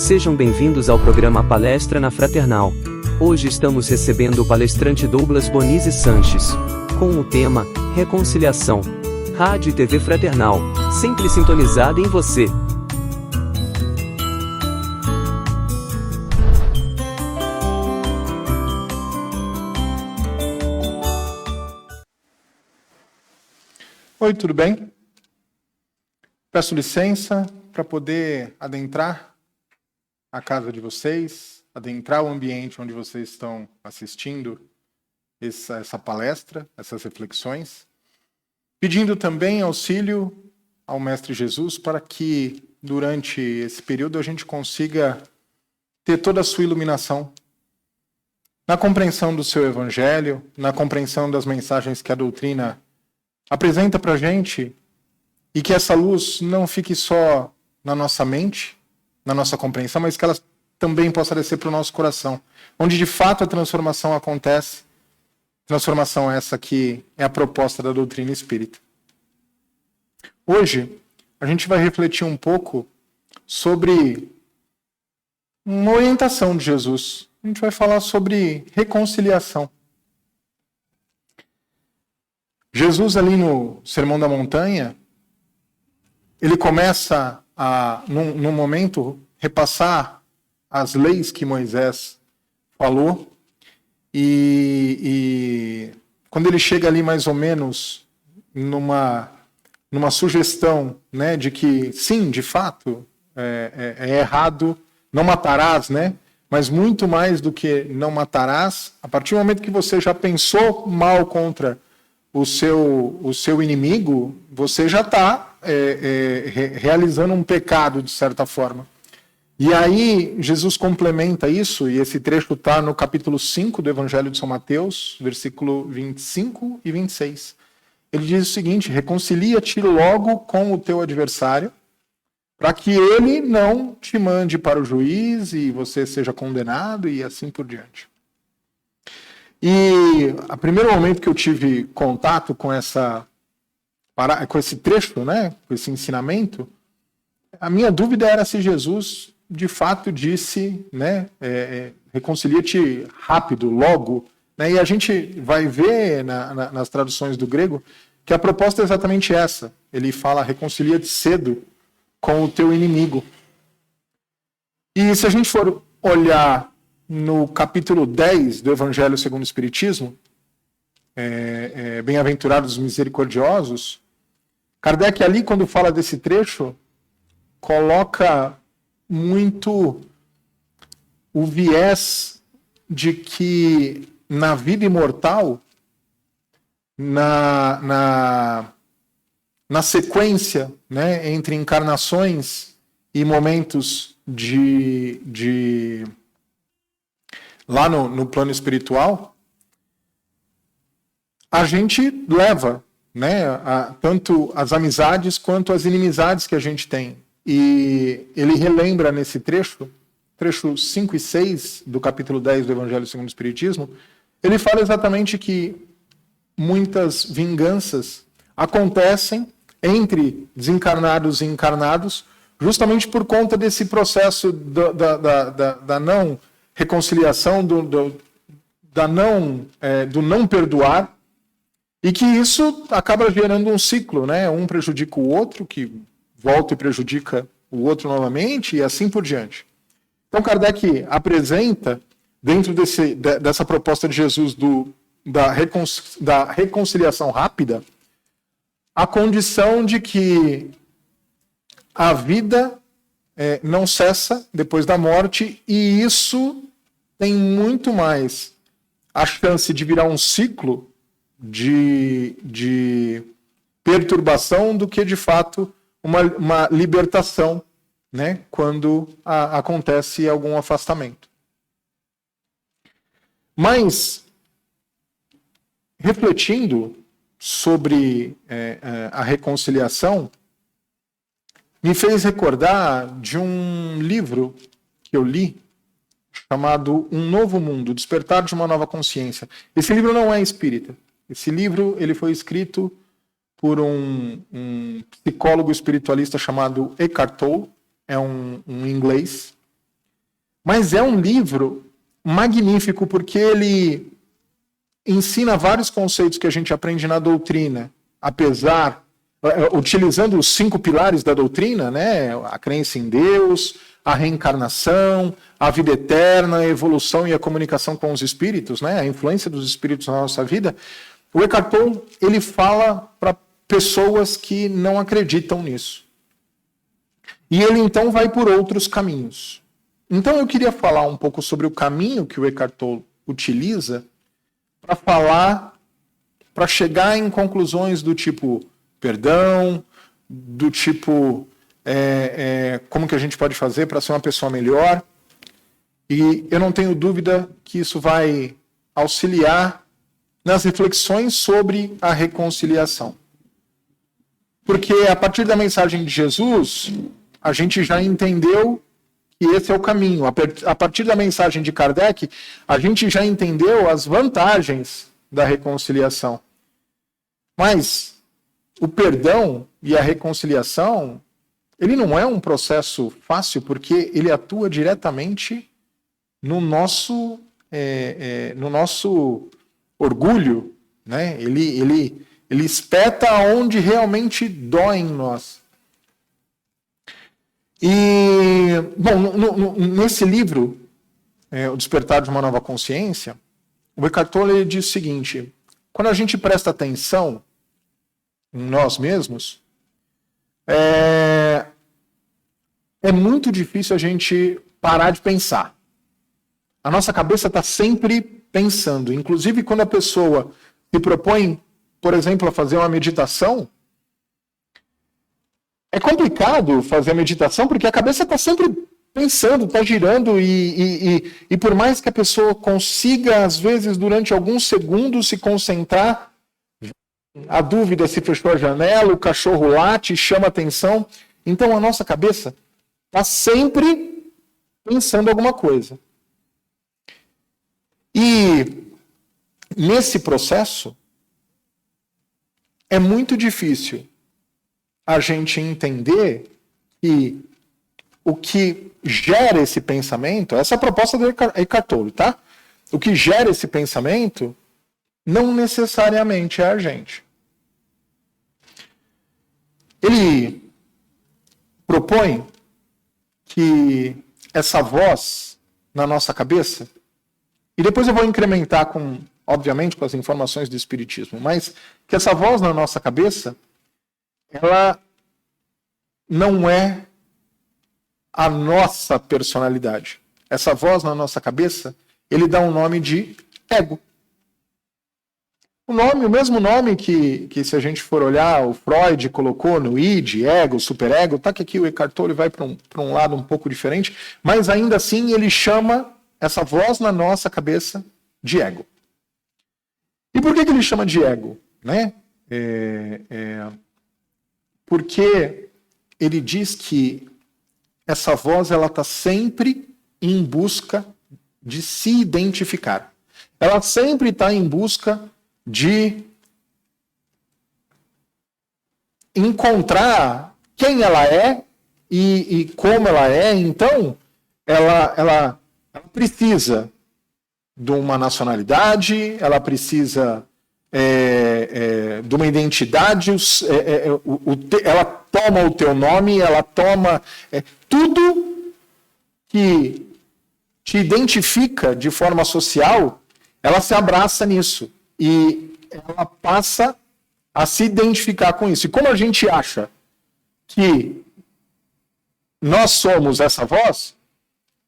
Sejam bem-vindos ao programa Palestra na Fraternal. Hoje estamos recebendo o palestrante Douglas Bonizzi Sanches, com o tema Reconciliação. Rádio e TV Fraternal, sempre sintonizada em você. Oi, tudo bem? Peço licença para poder adentrar a casa de vocês, adentrar o ambiente onde vocês estão assistindo essa palestra, essas reflexões, pedindo também auxílio ao Mestre Jesus para que, durante esse período, a gente consiga ter toda a sua iluminação na compreensão do seu Evangelho, na compreensão das mensagens que a doutrina apresenta para a gente, e que essa luz não fique só na nossa mente, na nossa compreensão, mas que ela também possa descer para o nosso coração, onde de fato a transformação acontece, transformação essa que é a proposta da doutrina espírita. Hoje, a gente vai refletir um pouco sobre uma orientação de Jesus. A gente vai falar sobre reconciliação. Jesus, ali no Sermão da Montanha, ele começa a, num momento, repassar as leis que Moisés falou, e quando ele chega ali mais ou menos numa sugestão, né, de que, sim, de fato, é errado, não matarás, né? Mas muito mais do que não matarás, a partir do momento que você já pensou mal contra o seu inimigo, você já está realizando um pecado, de certa forma. E aí, Jesus complementa isso, e esse trecho está no capítulo 5 do Evangelho de São Mateus, versículo 25 e 26. Ele diz o seguinte: reconcilia-te logo com o teu adversário, para que ele não te mande para o juiz e você seja condenado, e assim por diante. E o primeiro momento que eu tive contato com esse trecho, né, com esse ensinamento, a minha dúvida era se Jesus de fato disse, né, reconcilia-te rápido, logo, né, e a gente vai ver nas traduções do grego que a proposta é exatamente essa. Ele fala reconcilia-te cedo com o teu inimigo. E se a gente for olhar no capítulo 10 do Evangelho segundo o Espiritismo, Bem-aventurados os misericordiosos, Kardec ali, quando fala desse trecho, coloca muito o viés de que na vida imortal, na sequência, né, entre encarnações e momentos lá no plano espiritual, a gente leva, né, tanto as amizades quanto as inimizades que a gente tem. E ele relembra nesse trecho 5 e 6 do capítulo 10 do Evangelho segundo o Espiritismo, ele fala exatamente que muitas vinganças acontecem entre desencarnados e encarnados, justamente por conta desse processo da não reconciliação, do não perdoar, e que isso acaba gerando um ciclo, né? Um prejudica o outro, que volta e prejudica o outro novamente, e assim por diante. Então Kardec apresenta, dentro dessa proposta de Jesus da reconciliação rápida, a condição de que a vida não cessa depois da morte, e isso tem muito mais a chance de virar um ciclo de perturbação do que, de fato, uma libertação, né, quando acontece algum afastamento. Mas, refletindo sobre a reconciliação, me fez recordar de um livro que eu li, chamado Um Novo Mundo, Despertar de uma Nova Consciência. Esse livro não é espírita. Esse livro ele foi escrito por um psicólogo espiritualista chamado Eckhart Tolle, é um inglês, Mas é um livro magnífico porque ele ensina vários conceitos que a gente aprende na doutrina, utilizando os 5 pilares da doutrina, né? A crença em Deus, a reencarnação, a vida eterna, a evolução e a comunicação com os espíritos, né? A influência dos espíritos na nossa vida. O Eckhart Tolle, ele fala para pessoas que não acreditam nisso. E ele então vai por outros caminhos. Então eu queria falar um pouco sobre o caminho que o Eckhart Tolle utiliza para chegar em conclusões do tipo perdão, do tipo como que a gente pode fazer para ser uma pessoa melhor. E eu não tenho dúvida que isso vai auxiliar nas reflexões sobre a reconciliação. Porque a partir da mensagem de Jesus, a gente já entendeu que esse é o caminho. A partir da mensagem de Kardec, a gente já entendeu as vantagens da reconciliação. Mas o perdão e a reconciliação, ele não é um processo fácil, porque ele atua diretamente no nosso orgulho, né? Ele espeta onde realmente dói em nós. E, bom, nesse livro, O Despertar de uma Nova Consciência, o Eckhart Tolle diz o seguinte: quando a gente presta atenção em nós mesmos, é muito difícil a gente parar de pensar. A nossa cabeça está sempre pensando. Inclusive, quando a pessoa se propõe, por exemplo, a fazer uma meditação, é complicado fazer a meditação porque a cabeça está sempre pensando, está girando e por mais que a pessoa consiga, às vezes, durante alguns segundos se concentrar, a dúvida se fechou a janela, o cachorro late, chama atenção. Então a nossa cabeça está sempre pensando alguma coisa. E nesse processo é muito difícil a gente entender que o que gera esse pensamento, essa é a proposta do Eckhart Tolle, tá? O que gera esse pensamento não necessariamente é a gente. Ele propõe que essa voz na nossa cabeça, e depois eu vou incrementar obviamente com as informações do Espiritismo, mas que essa voz na nossa cabeça, ela não é a nossa personalidade. Essa voz na nossa cabeça, ele dá um nome de ego. O mesmo nome que se a gente for olhar, o Freud colocou no id, ego, superego, tá que aqui o Eckhart Tolle vai para um lado um pouco diferente, mas ainda assim ele chama essa voz na nossa cabeça de ego. E por que ele chama de ego? Né? Porque ele diz que essa voz ela está sempre em busca de se identificar. Ela sempre está em busca de encontrar quem ela é e como ela é. Então, ela precisa de uma nacionalidade, ela precisa de uma identidade, ela toma o teu nome, ela toma tudo que te identifica de forma social, ela se abraça nisso e ela passa a se identificar com isso. E como a gente acha que nós somos essa voz,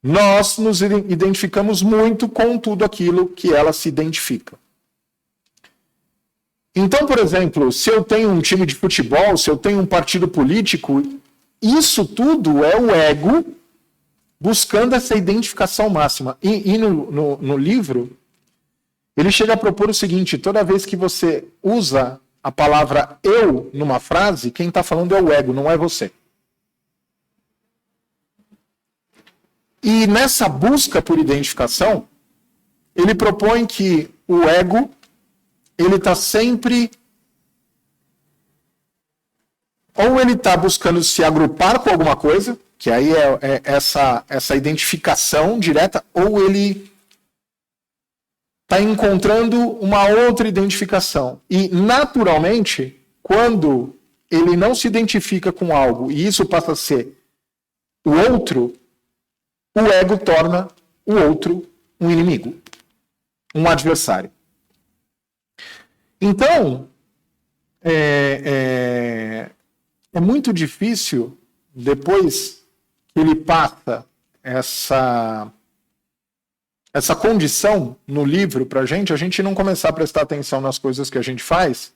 nós nos identificamos muito com tudo aquilo que ela se identifica. Então, por exemplo, se eu tenho um time de futebol, se eu tenho um partido político, isso tudo é o ego buscando essa identificação máxima. E no livro, ele chega a propor o seguinte: toda vez que você usa a palavra eu numa frase, quem está falando é o ego, não é você. E nessa busca por identificação, ele propõe que o ego ele está sempre, ou ele está buscando se agrupar com alguma coisa, que aí é essa identificação direta, ou ele está encontrando uma outra identificação. E, naturalmente, quando ele não se identifica com algo e isso passa a ser o outro, o ego torna o outro um inimigo, um adversário. Então, é muito difícil, depois que ele passa essa condição no livro para a gente não começar a prestar atenção nas coisas que a gente faz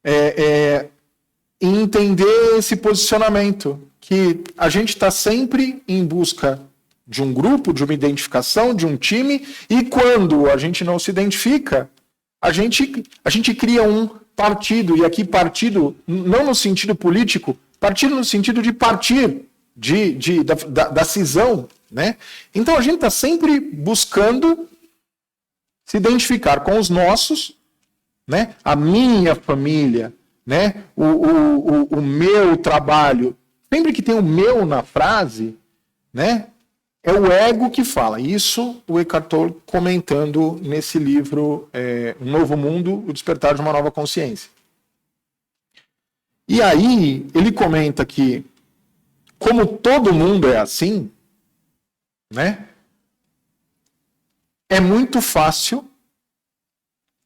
e entender esse posicionamento, que a gente está sempre em busca de um grupo, de uma identificação, de um time, e quando a gente não se identifica, a gente cria um partido, e aqui partido não no sentido político, partido no sentido de partir, da cisão, né? Então a gente está sempre buscando se identificar com os nossos, né? A minha família, né? O meu trabalho. Sempre que tem o meu na frase, né? É o ego que fala. Isso o Eckhart Tolle comentando nesse livro Um Novo Mundo, O Despertar de uma Nova Consciência. E aí ele comenta que, como todo mundo é assim, né, é muito fácil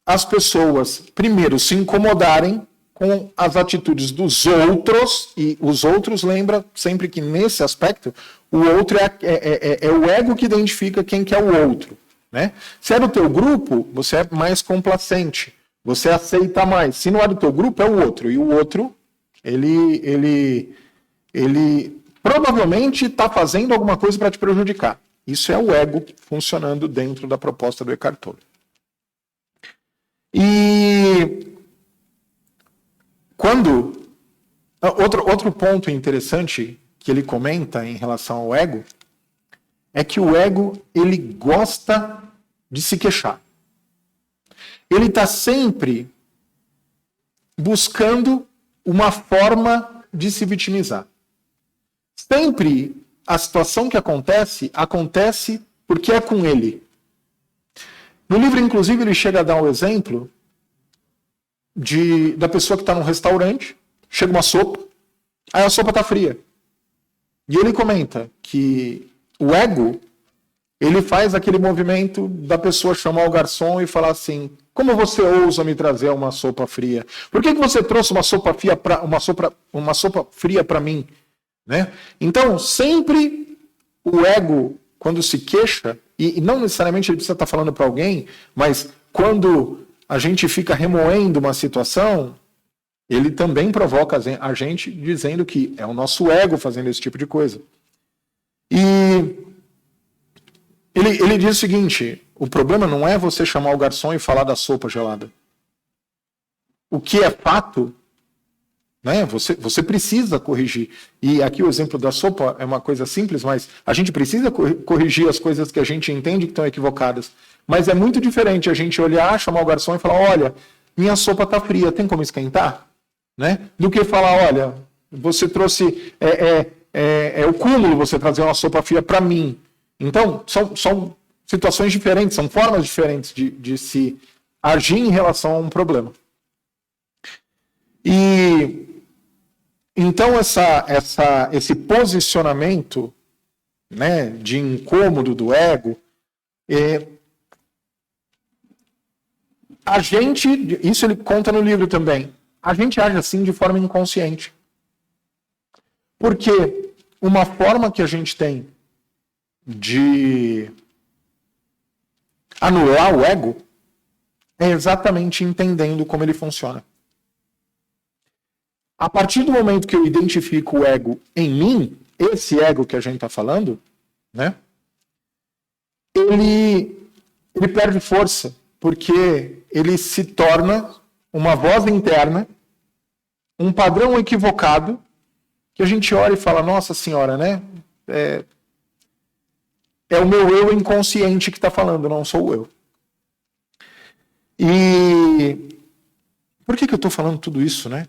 as pessoas, primeiro, se incomodarem com as atitudes dos outros, e os outros, lembra sempre que nesse aspecto, o outro é o ego que identifica quem que é o outro. Né? Se é do teu grupo, você é mais complacente, você aceita mais. Se não é do teu grupo, é o outro. E o outro, ele provavelmente está fazendo alguma coisa para te prejudicar. Isso é o ego funcionando dentro da proposta do Eckhart Tolle. E outro ponto interessante que ele comenta em relação ao ego é que o ego, ele gosta de se queixar. Ele está sempre buscando uma forma de se vitimizar. Sempre a situação que acontece porque é com ele. No livro, inclusive, ele chega a dar um exemplo da pessoa que está num restaurante, chega uma sopa, aí a sopa está fria. E ele comenta que o ego, ele faz aquele movimento da pessoa chamar o garçom e falar assim: como você ousa me trazer uma sopa fria? Por que você trouxe uma sopa fria para mim? Né? Então, sempre o ego, quando se queixa, e não necessariamente ele precisa estar falando para alguém, mas quando a gente fica remoendo uma situação, ele também provoca a gente dizendo que é o nosso ego fazendo esse tipo de coisa. E ele diz o seguinte: o problema não é você chamar o garçom e falar da sopa gelada. O que é fato, né, você precisa corrigir. E aqui o exemplo da sopa é uma coisa simples, mas a gente precisa corrigir as coisas que a gente entende que estão equivocadas. Mas é muito diferente a gente olhar, chamar o garçom e falar: olha, minha sopa está fria, tem como esquentar? Né? Do que falar: olha, você trouxe... É o cúmulo você trazer uma sopa fria para mim. Então, são situações diferentes, são formas diferentes de se agir em relação a um problema. E então esse posicionamento, né, de incômodo do ego, a gente, isso ele conta no livro também, a gente age assim de forma inconsciente. Porque uma forma que a gente tem de anular o ego é exatamente entendendo como ele funciona. A partir do momento que eu identifico o ego em mim, esse ego que a gente está falando, né, ele perde força, porque ele se torna uma voz interna, um padrão equivocado, que a gente olha e fala: nossa senhora, né? É o meu eu inconsciente que está falando, não sou eu. E por que eu estou falando tudo isso, né?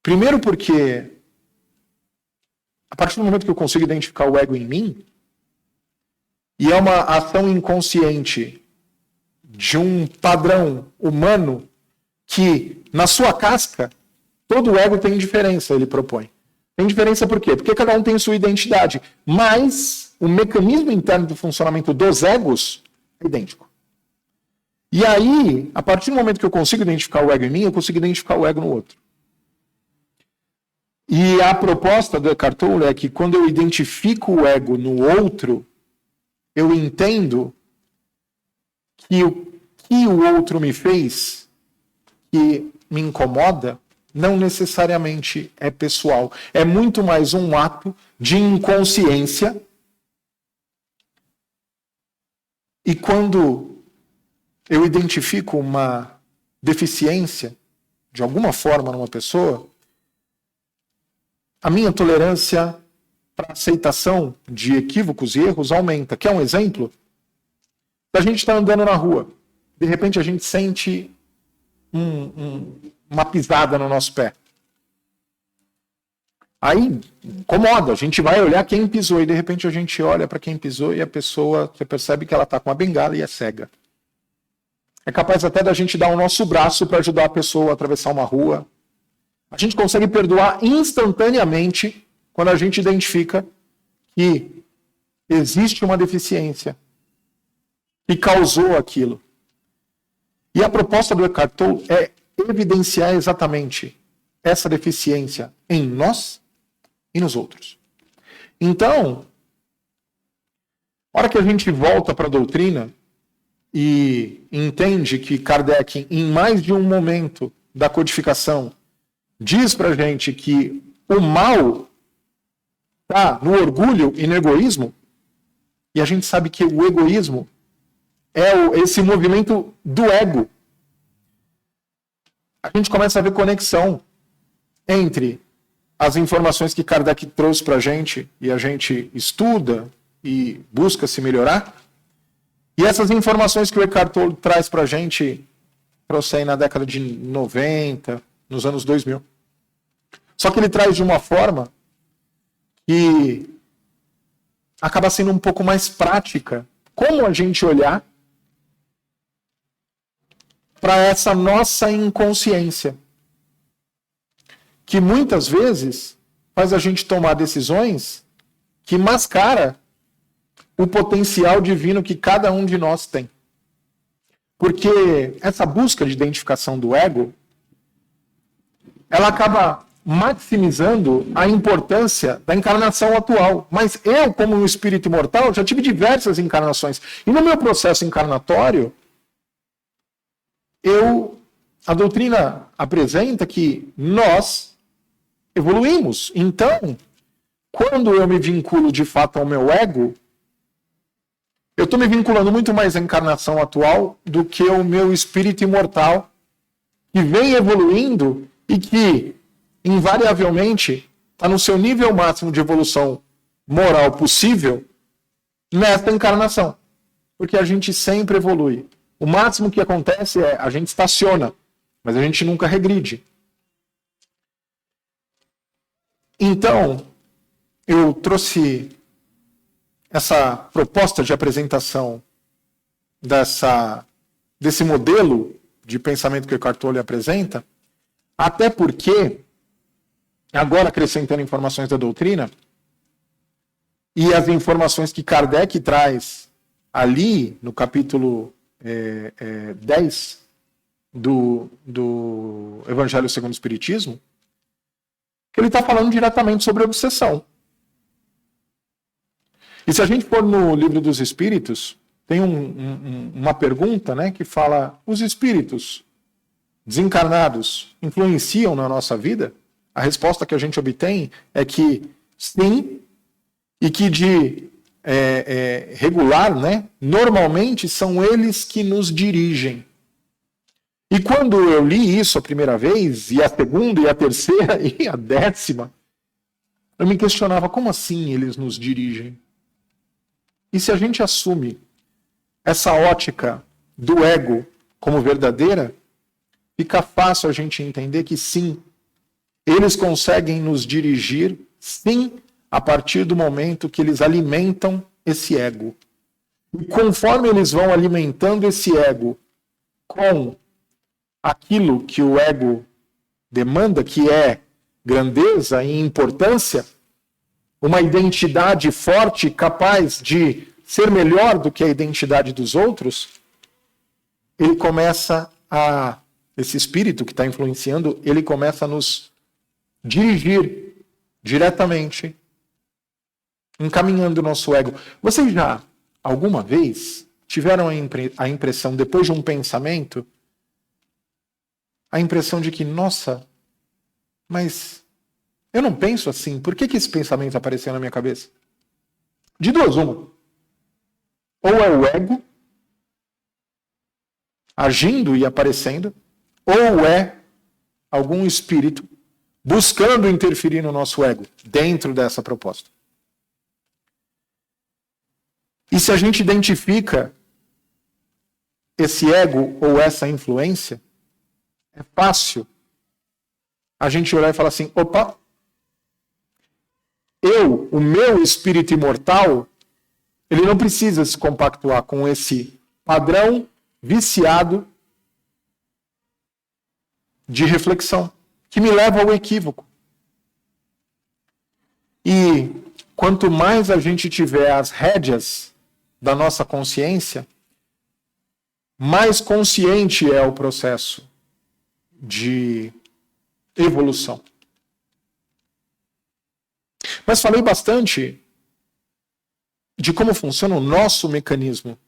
Primeiro porque a partir do momento que eu consigo identificar o ego em mim, e é uma ação inconsciente de um padrão humano que, na sua casca, todo ego tem diferença, ele propõe. Tem diferença por quê? Porque cada um tem sua identidade, mas o mecanismo interno do funcionamento dos egos é idêntico. E aí, a partir do momento que eu consigo identificar o ego em mim, eu consigo identificar o ego no outro. E a proposta do Eckhart Tolle é que quando eu identifico o ego no outro, eu entendo que o que o outro me fez, que me incomoda, não necessariamente é pessoal. É muito mais um ato de inconsciência. E quando eu identifico uma deficiência, de alguma forma, numa pessoa, a minha tolerância para aceitação de equívocos e erros aumenta. Quer um exemplo? Se a gente está andando na rua, de repente a gente sente uma pisada no nosso pé. Aí incomoda, a gente vai olhar quem pisou e de repente a gente olha para quem pisou e a pessoa, você percebe que ela está com uma bengala e é cega. É capaz até da gente dar o nosso braço para ajudar a pessoa a atravessar uma rua. A gente consegue perdoar instantaneamente quando a gente identifica que existe uma deficiência que causou aquilo. E a proposta do Eckhart Tolle é evidenciar exatamente essa deficiência em nós e nos outros. Então, na hora que a gente volta para a doutrina e entende que Kardec, em mais de um momento da codificação, diz para a gente que o mal está no orgulho e no egoísmo, e a gente sabe que o egoísmo é esse movimento do ego. A gente começa a ver conexão entre as informações que Kardec trouxe para a gente, e a gente estuda e busca se melhorar, e essas informações que o Eckhart Tolle traz para a gente, trouxe aí na década de 90, nos anos 2000. Só que ele traz de uma forma que acaba sendo um pouco mais prática. Como a gente olhar para essa nossa inconsciência, que muitas vezes faz a gente tomar decisões que mascara o potencial divino que cada um de nós tem. Porque essa busca de identificação do ego, ela acaba maximizando a importância da encarnação atual. Mas eu, como um espírito imortal, já tive diversas encarnações. E no meu processo encarnatório, a doutrina apresenta que nós evoluímos. Então, quando eu me vinculo de fato ao meu ego, eu estou me vinculando muito mais à encarnação atual do que o meu espírito imortal, que vem evoluindo e que, invariavelmente, está no seu nível máximo de evolução moral possível nesta encarnação. Porque a gente sempre evolui. O máximo que acontece é a gente estaciona, mas a gente nunca regride. Então, eu trouxe essa proposta de apresentação desse modelo de pensamento que o Eckhart Tolle apresenta, até porque, agora acrescentando informações da doutrina, e as informações que Kardec traz ali no capítulo 10 do Evangelho segundo o Espiritismo, que ele está falando diretamente sobre obsessão. E se a gente for no Livro dos Espíritos, tem uma pergunta, né, que fala: os espíritos desencarnados influenciam na nossa vida? A resposta que a gente obtém é que sim, e que de regular, né, normalmente são eles que nos dirigem. E quando eu li isso a primeira vez, e a segunda, e a terceira, e a 10ª, eu me questionava: como assim eles nos dirigem? E se a gente assume essa ótica do ego como verdadeira, fica fácil a gente entender que sim, eles conseguem nos dirigir, sim, a partir do momento que eles alimentam esse ego. E conforme eles vão alimentando esse ego com aquilo que o ego demanda, que é grandeza e importância, uma identidade forte, capaz de ser melhor do que a identidade dos outros, ele começa a, esse espírito que está influenciando, ele começa a nos dirigir diretamente, encaminhando o nosso ego. Vocês já, alguma vez, tiveram a impressão, depois de um pensamento, a impressão de que, nossa, mas eu não penso assim, por que esse pensamento apareceu na minha cabeça? De duas, uma. Ou é o ego agindo e aparecendo, ou é algum espírito buscando interferir no nosso ego, dentro dessa proposta. E se a gente identifica esse ego ou essa influência, é fácil a gente olhar e falar assim, opa, o meu espírito imortal, ele não precisa se compactuar com esse padrão viciado de reflexão, que me leva ao equívoco. E quanto mais a gente tiver as rédeas da nossa consciência, mais consciente é o processo de evolução. Mas falei bastante de como funciona o nosso mecanismo.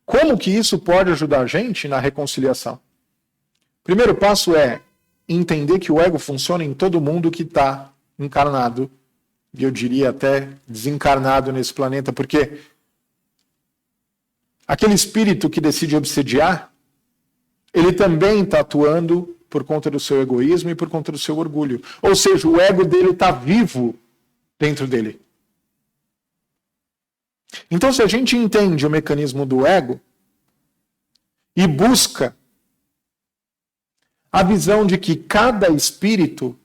Como que isso pode ajudar a gente na reconciliação? O primeiro passo é entender que o ego funciona em todo mundo que está encarnado, e eu diria até desencarnado nesse planeta, porque aquele espírito que decide obsediar, ele também está atuando por conta do seu egoísmo e por conta do seu orgulho. Ou seja, o ego dele está vivo dentro dele. Então, se a gente entende o mecanismo do ego e busca a visão de que cada espírito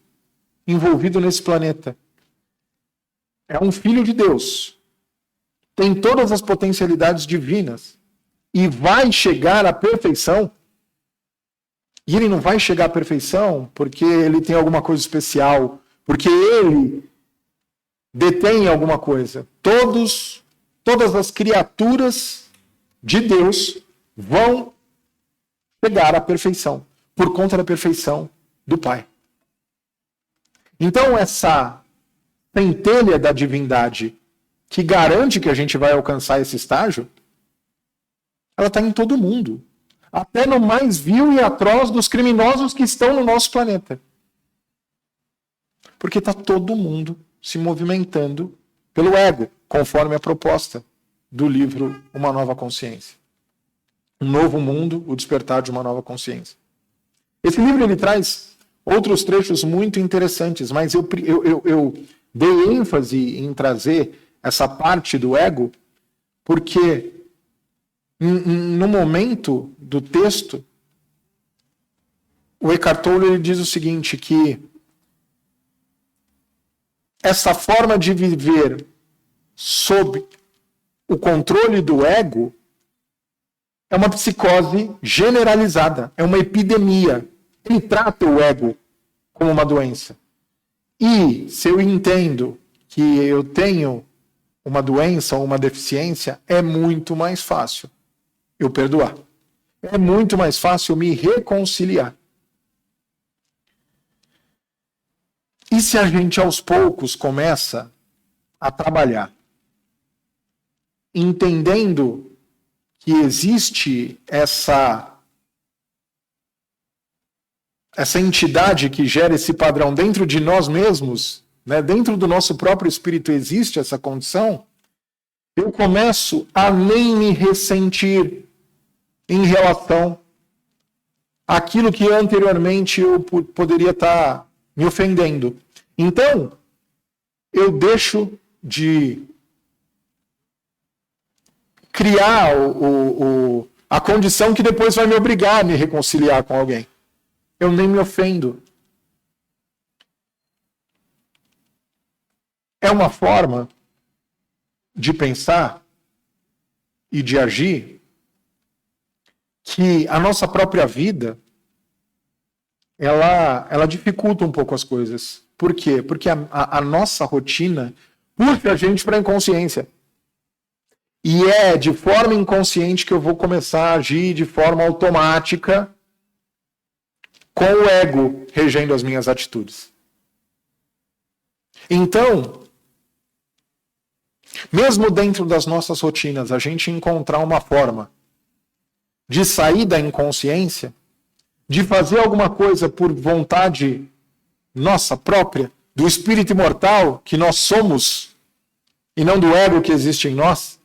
envolvido nesse planeta é um filho de Deus, tem todas as potencialidades divinas e vai chegar à perfeição, e ele não vai chegar à perfeição porque ele tem alguma coisa especial, porque ele detém alguma coisa. Todas as criaturas de Deus vão chegar à perfeição, por conta da perfeição do Pai. Então, essa centelha da divindade que garante que a gente vai alcançar esse estágio, ela está em todo mundo. Até no mais vil e atroz dos criminosos que estão no nosso planeta. Porque está todo mundo se movimentando pelo ego, conforme a proposta do livro Uma Nova Consciência. Um novo mundo, o despertar de uma nova consciência. Esse livro ele traz outros trechos muito interessantes, mas eu dei ênfase em trazer essa parte do ego, porque no momento do texto, o Eckhart Tolle ele diz o seguinte, que essa forma de viver sob o controle do ego é uma psicose generalizada, é uma epidemia. Ele trata o ego como uma doença. E se eu entendo que eu tenho uma doença ou uma deficiência, é muito mais fácil eu perdoar. É muito mais fácil eu me reconciliar. E se a gente aos poucos começa a trabalhar, entendendo que existe essa entidade que gera esse padrão dentro de nós mesmos, né? Dentro do nosso próprio espírito existe essa condição, eu começo a nem me ressentir em relação àquilo que anteriormente eu poderia estar me ofendendo. Então, eu deixo de criar a condição que depois vai me obrigar a me reconciliar com alguém. Eu nem me ofendo. é uma forma de pensar e de agir que a nossa própria vida ela dificulta um pouco as coisas. Por quê? Porque a nossa rotina puxa a gente para a inconsciência. E é de forma inconsciente que eu vou começar a agir de forma automática com o ego regendo as minhas atitudes. Então, mesmo dentro das nossas rotinas, a gente encontrar uma forma de sair da inconsciência, de fazer alguma coisa por vontade nossa própria, do espírito imortal que nós somos, e não do ego que existe em nós,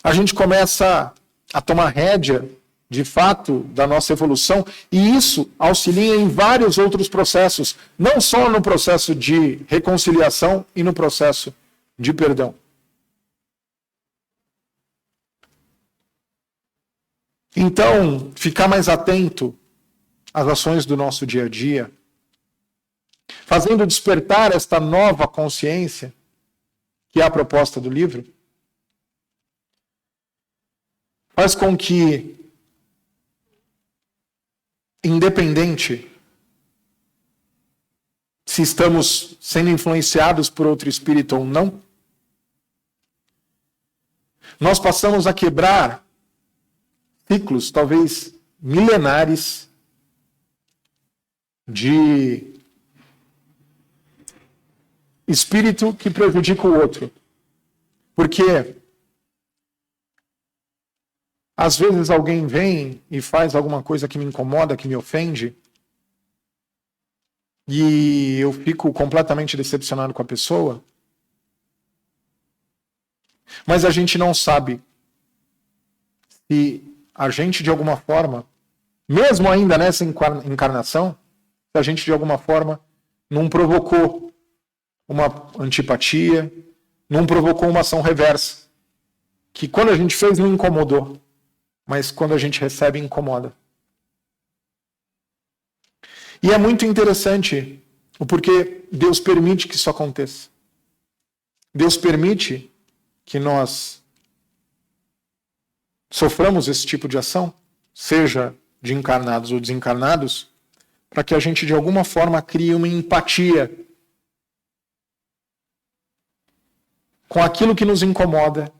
a gente começa a tomar rédea, de fato, da nossa evolução, e isso auxilia em vários outros processos, não só no processo de reconciliação e no processo de perdão. Então, ficar mais atento às ações do nosso dia a dia, fazendo despertar esta nova consciência, que é a proposta do livro, faz com que, independente se estamos sendo influenciados por outro espírito ou não, nós passamos a quebrar ciclos, talvez milenares, de espírito que prejudica o outro. Porque às vezes alguém vem e faz alguma coisa que me incomoda, que me ofende, e eu fico completamente decepcionado com a pessoa, mas a gente não sabe se a gente, de alguma forma, mesmo ainda nessa encarnação, se a gente, de alguma forma, não provocou uma antipatia, não provocou uma ação reversa, que quando a gente fez não incomodou, mas quando a gente recebe, incomoda. E é muito interessante o porquê Deus permite que isso aconteça. Deus permite que nós soframos esse tipo de ação, seja de encarnados ou desencarnados, para que a gente de alguma forma crie uma empatia com aquilo que nos incomoda,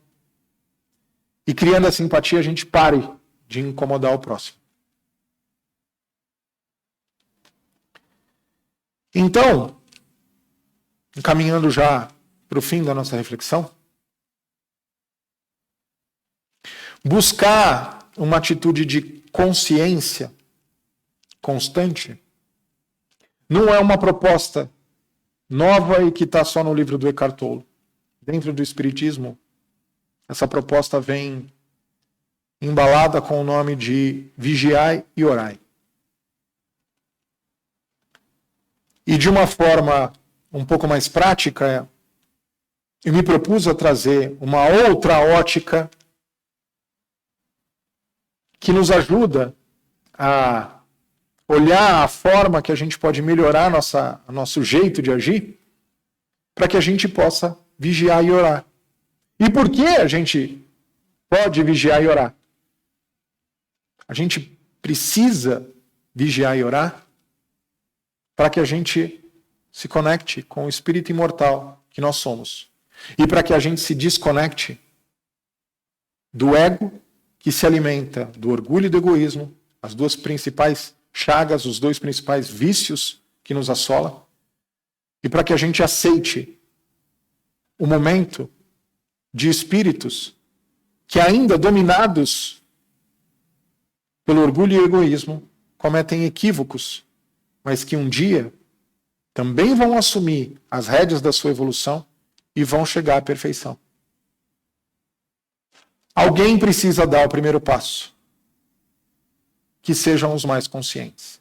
e criando essa empatia a gente pare de incomodar o próximo. Então, encaminhando já para o fim da nossa reflexão, buscar uma atitude de consciência constante não é uma proposta nova e que está só no livro do Eckhart Tolle. Dentro do Espiritismo, essa proposta vem embalada com o nome de vigiai e orai. E de uma forma um pouco mais prática, eu me propus a trazer uma outra ótica que nos ajuda a olhar a forma que a gente pode melhorar nosso jeito de agir, para que a gente possa vigiar e orar. E por que a gente pode vigiar e orar? A gente precisa vigiar e orar para que a gente se conecte com o espírito imortal que nós somos. E para que a gente se desconecte do ego que se alimenta do orgulho e do egoísmo, as duas principais chagas, os dois principais vícios que nos assolam, e para que a gente aceite o momento de espíritos que, ainda dominados pelo orgulho e egoísmo, cometem equívocos, mas que um dia também vão assumir as rédeas da sua evolução e vão chegar à perfeição. Alguém precisa dar o primeiro passo. Que sejam os mais conscientes.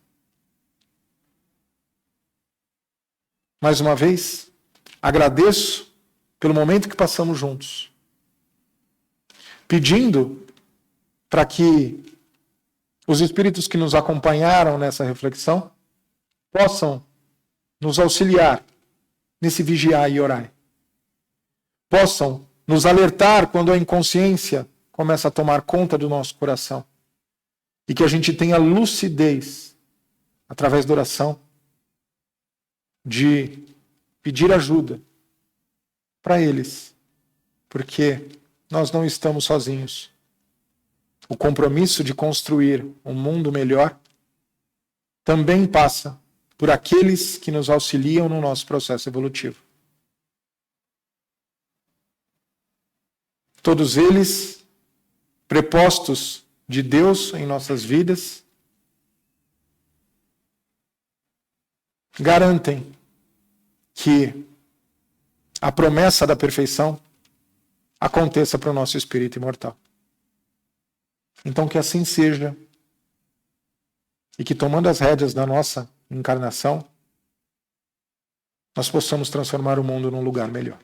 Mais uma vez, agradeço pelo momento que passamos juntos, pedindo para que os espíritos que nos acompanharam nessa reflexão possam nos auxiliar nesse vigiar e orar. Possam nos alertar quando a inconsciência começa a tomar conta do nosso coração. E que a gente tenha lucidez, através da oração, de pedir ajuda para eles. Porque nós não estamos sozinhos. O compromisso de construir um mundo melhor também passa por aqueles que nos auxiliam no nosso processo evolutivo. Todos eles prepostos de Deus em nossas vidas, garantem que a promessa da perfeição aconteça para o nosso espírito imortal. Então que assim seja, e que tomando as rédeas da nossa encarnação, nós possamos transformar o mundo num lugar melhor.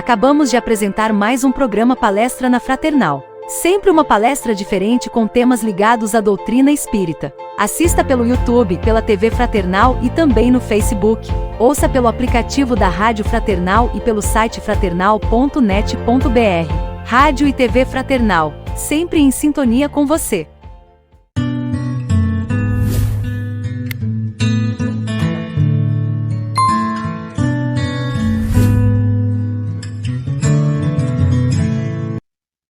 Acabamos de apresentar mais um programa Palestra na Fraternal. Sempre uma palestra diferente com temas ligados à doutrina espírita. Assista pelo YouTube, pela TV Fraternal e também no Facebook. Ouça pelo aplicativo da Rádio Fraternal e pelo site fraternal.net.br. Rádio e TV Fraternal, sempre em sintonia com você.